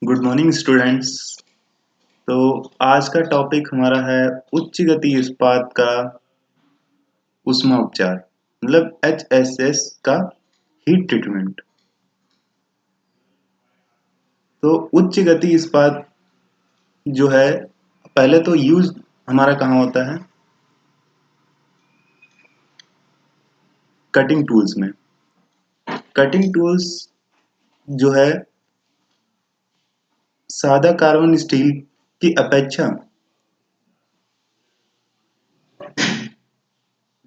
Good morning students. तो आज का टॉपिक हमारा है उच्च गति इस्पात का ऊष्मा उपचार, मतलब HSS का हीट ट्रीटमेंट। तो उच्च गति इस्पात जो है, पहले तो यूज हमारा कहाँ होता है? कटिंग टूल्स में। कटिंग टूल्स जो है सादा कार्बन स्टील की अपेक्षा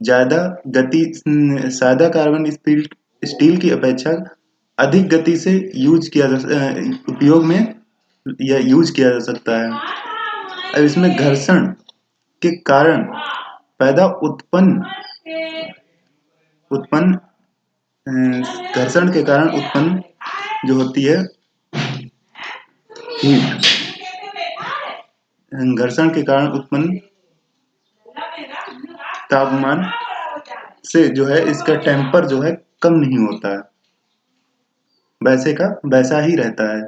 ज्यादा गति सादा कार्बन स्टील की अपेक्षा अधिक गति से उपयोग में या यूज किया जा सकता है। अब इसमें घर्षण के कारण पैदा उत्पन्न उत्पन्न घर्षण के कारण उत्पन्न जो होती है हीट, घर्षण के कारण उत्पन्न तापमान से जो है इसका टेम्पर जो है कम नहीं होता है, वैसे का वैसा ही रहता है।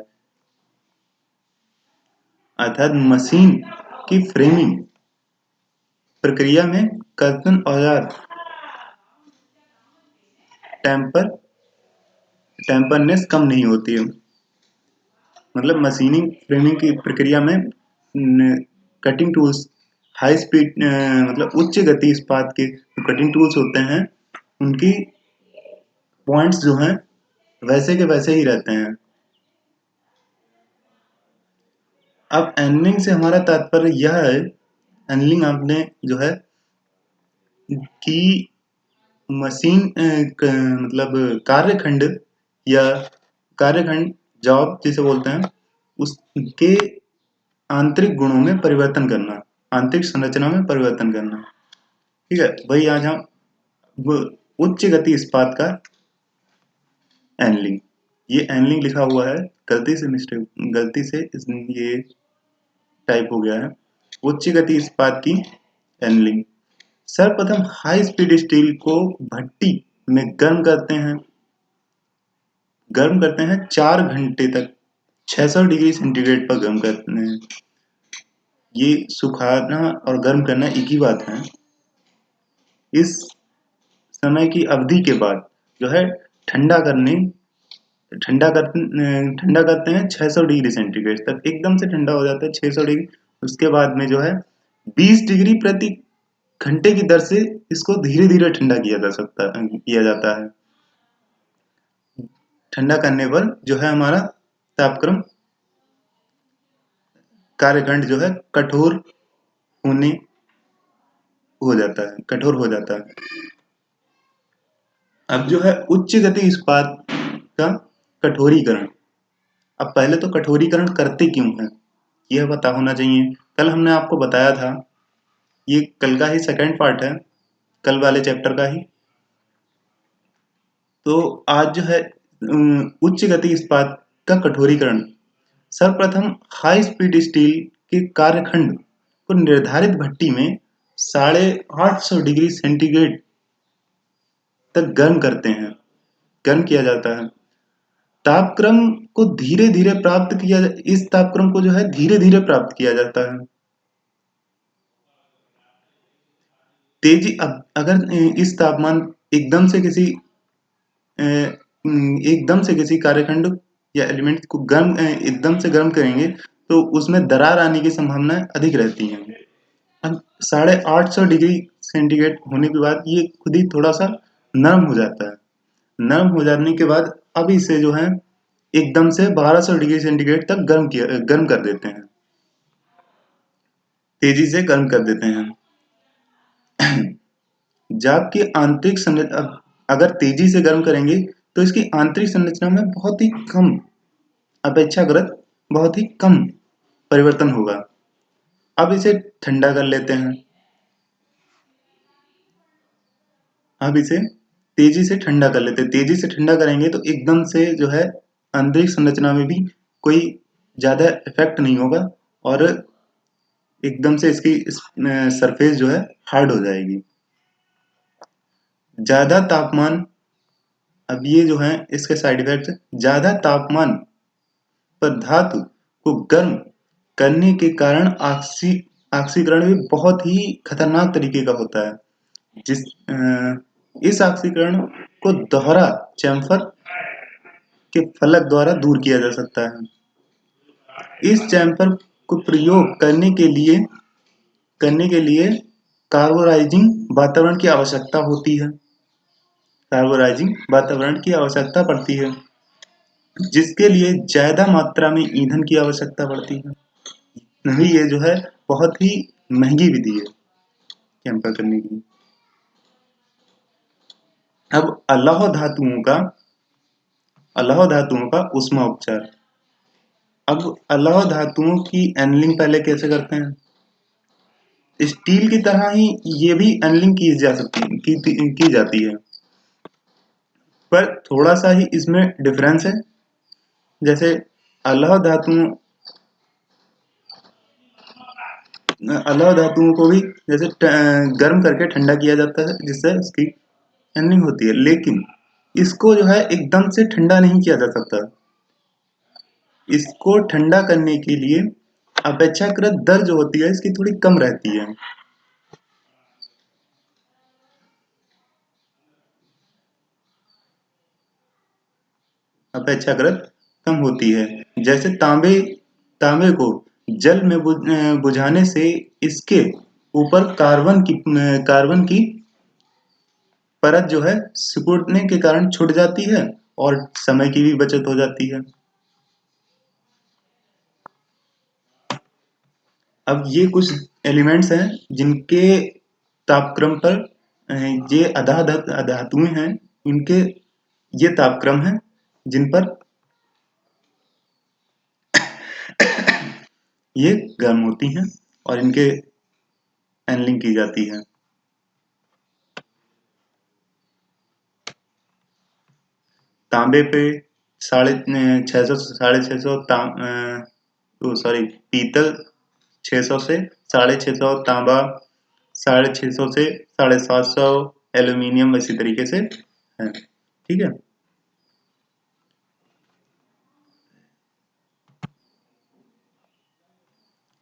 अर्थात मशीन की फ्रेमिंग प्रक्रिया में कर्तन औजार टेम्परनेस कम नहीं होती है। मतलब मशीनिंग फ्रेमिंग की प्रक्रिया में कटिंग टूल्स हाई स्पीड मतलब उच्च गति इस्पात के जो कटिंग टूल्स होते हैं उनकी पॉइंट्स जो हैं वैसे के वैसे ही रहते हैं। अब एनलिंग से हमारा तात्पर्य यह है, एनलिंग आपने जो है कि मशीन मतलब कार्यखंड या कार्यखंड जॉब जिसे बोलते हैं उसके आंतरिक गुणों में परिवर्तन करना, आंतरिक संरचना में परिवर्तन करना। ठीक है, वही आज हम उच्च गति इस्पात का एनलिंग, ये एनलिंग लिखा हुआ है, गलती से ये टाइप हो गया है। उच्च गति इस्पात की एनलिंग। सर्वप्रथम हाई स्पीड स्टील को भट्टी में गर्म करते हैं 4 घंटे तक 600 डिग्री सेंटीग्रेड पर गर्म करते हैं। ये सुखाना और गर्म करना एक ही बात है। इस समय की अवधि के बाद जो है ठंडा करने ठंडा करते हैं 600 डिग्री सेंटीग्रेड तक, एकदम से ठंडा हो जाता है 600 डिग्री। उसके बाद में जो है 20 डिग्री प्रति घंटे की दर से इसको धीरे धीरे ठंडा किया जाता है। ठंडा करने पर जो है हमारा तापक्रम कार्यखंड जो है होने कठोर हो जाता है। अब जो है उच्च गति इस्पात का कठोरीकरण। अब पहले तो कठोरीकरण करते क्यों हैं यह पता होना चाहिए। कल हमने आपको बताया था, ये कल का ही सेकंड पार्ट है, कल वाले चैप्टर का ही। तो आज जो है उच्च गति इस्पात का कठोरीकरण। सर्वप्रथम हाई स्पीड स्टील के कार्यखंड को निर्धारित भट्टी में 850 डिग्री सेंटीग्रेड तक गर्म किया जाता है। तापक्रम को धीरे धीरे इस तापक्रम को जो है धीरे धीरे प्राप्त किया जाता है। अगर इस तापमान एकदम से किसी कार्यखंड या एलिमेंट को एकदम से गर्म करेंगे तो उसमें दरार आने की संभावना अधिक रहती है। अब 850 डिग्री सेंटीग्रेड होने के बाद ये खुद ही थोड़ा सा नरम हो जाता है। नरम हो जाने के बाद अब इसे जो है एकदम से 1200 डिग्री सेंटीग्रेड तक गर्म कर देते हैं, तेजी से गर्म कर देते हैं। जबकि अगर तेजी से गर्म करेंगे तो इसकी आंतरिक संरचना में अपेक्षाकृत बहुत ही कम परिवर्तन होगा। अब इसे ठंडा कर लेते हैं। अब इसे तेजी से ठंडा कर लेते हैं। तेजी से ठंडा करेंगे तो एकदम से जो है आंतरिक संरचना में भी कोई ज्यादा इफेक्ट नहीं होगा और एकदम से इसकी सरफेस जो है हार्ड हो जाएगी। ज्यादा तापमान, अब ये जो है इसके साइड इफेक्ट, ज्यादा तापमान पर धातु को गर्म करने के कारण ऑक्सीकरण भी बहुत ही खतरनाक तरीके का होता है। इस ऑक्सीकरण को दोहरा चैम्फर के फलक द्वारा दूर किया जा सकता है। इस चैम्फर को प्रयोग करने के लिए कार्बोराइजिंग वातावरण की आवश्यकता होती है। कार्बोराइजिंग वातावरण की आवश्यकता पड़ती है, जिसके लिए ज्यादा मात्रा में ईंधन की आवश्यकता पड़ती है। नहीं, ये जो है बहुत ही महंगी विधि है चैम्फर करने की। अब अलाव धातुओं का उष्मा उपचार। अब अलाव धातुओं की एनलिंग पहले कैसे करते हैं? स्टील की तरह ही ये भी एनलिंग की जाती है, पर थोड़ा सा ही इसमें डिफरेंस है। जैसे अलाव धातुओं अलाव धातुओं को भी जैसे गर्म करके ठंडा किया जाता है, जिससे उसकी एनलिंग होती है, लेकिन इसको जो है एकदम से ठंडा नहीं किया जा सकता। इसको ठंडा करने के लिए अपेक्षाकृत दर जो होती है इसकी थोड़ी कम रहती है। अपेक्षाकृत कम होती है। जैसे तांबे को जल में बुझाने से इसके ऊपर कार्बन की परत जो है सिकुड़ने के कारण छूट जाती है और समय की भी बचत हो जाती है। अब ये कुछ एलिमेंट्स हैं जिनके तापक्रम पर ये धातुएं हैं, इनके ये तापक्रम है जिन पर ये गर्म होती हैं और इनके एनलिंग की जाती है। तांबे पे 650 सॉरी पीतल 600 से 650, तांबा 650 से 750, एल्यूमिनियम इसी तरीके से है। ठीक है।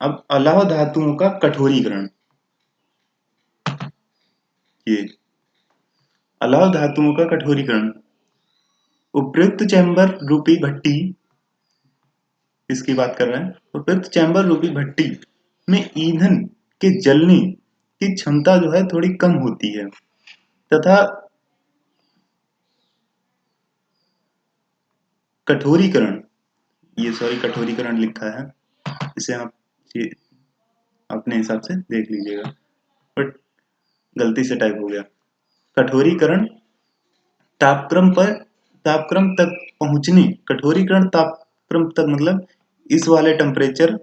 अब अलाव धातुओं का कठोरीकरण। ये अलाव धातुओं का कठोरीकरण उपयुक्त चैम्बर रूपी भट्टी, इसकी बात कर रहे हैं। उपयुक्त चैम्बर रूपी भट्टी में ईंधन के जलने की क्षमता जो है थोड़ी कम होती है, तथा कठोरीकरण, ये सॉरी कठोरीकरण लिखा है, इसे आप अपने हिसाब से देख लीजिएगा, बट गलती से टाइप हो गया। कठोरीकरण तापक्रम पर तापक्रम तक पहुंचने कठोरीकरण तापक्रम तक मतलब इस वाले टेम्परेचर,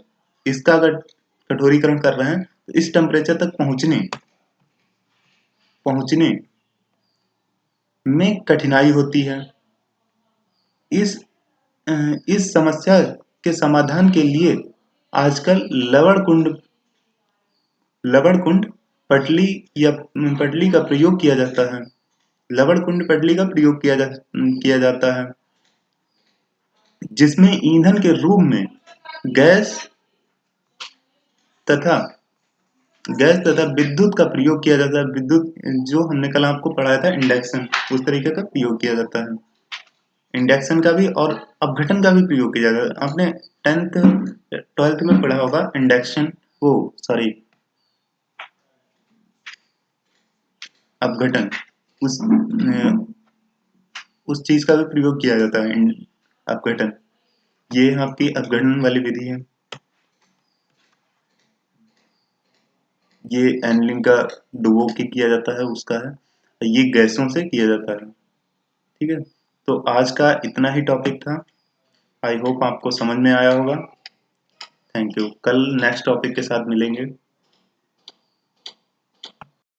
इसका अगर कठोरीकरण कर रहे हैं तो इस टेम्परेचर तक पहुंचने में कठिनाई होती है। इस इस समस्या के समाधान के लिए आजकल लवण कुंड पटली का प्रयोग किया जाता है। लवण कुंड पटली का प्रयोग किया जाता है, जिसमें ईंधन के रूप में गैस तथा विद्युत का प्रयोग किया जाता है। विद्युत जो हमने कल आपको पढ़ाया था इंडक्शन, उस तरीके का प्रयोग किया जाता है। इंडक्शन का भी और अपघटन का भी प्रयोग किया जाता है। आपने 12th में पढ़ा होगा इंडक्शन, वो सॉरी अपघटन, उस चीज का भी प्रयोग किया जाता है अपघटन। ये आपकी अपघटन वाली विधि है। ये एनलिंग का डुबो के किया जाता है, उसका है। ये गैसों से किया जाता है। ठीक है, तो आज का इतना ही टॉपिक था। आई होप आपको समझ में आया होगा। Thank you. कल नेक्स्ट टॉपिक के साथ मिलेंगे।